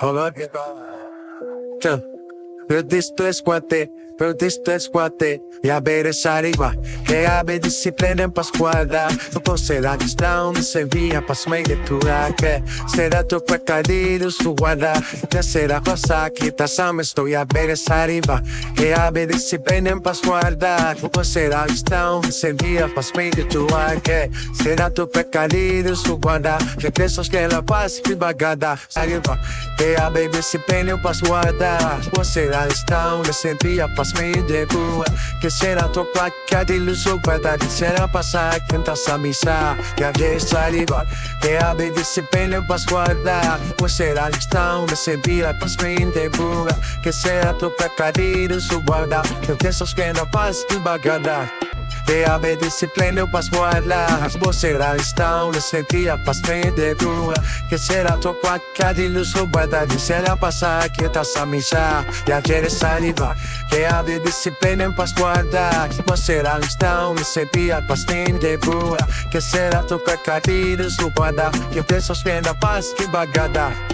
Olá, que tal? Per questo squatte, e avere saliva, e avere disciplina in pasquale, dopo sarà di stone, se via pas meglio tu che, sarà tu per cadere su guarda, che sarà cosa che ta sa me sto a bere saliva, e avere disciplina in pasquale, dopo sarà di stone, se via pas meglio tu che, sarà tu per cadere su guarda, che adesso che la paz più bagada, saliva, e avere disciplina in pasquale, dopo sarà di stone, se via pas meglio tu che sarà tu per cadere su guarda, che sarà passare che ta sa mi sa, che avere saliva, e avere disciplina in pasquale, dopo sarà di stone, se via pas meglio tu che sarà tu per cadere su guarda, che adesso che la paz più bagada. E avere disciplina in pasquale, dopo sarà di stone, se via pas meglio tu che sarà tu per cadere su guarda, che sarà passare che ta sa mi sa, che avere saliva, che avere disciplina in pasquale, dopo sarà di stone, se via pas meglio tu che sarà tu per cadere su guarda, che adesso che la paz più bagada.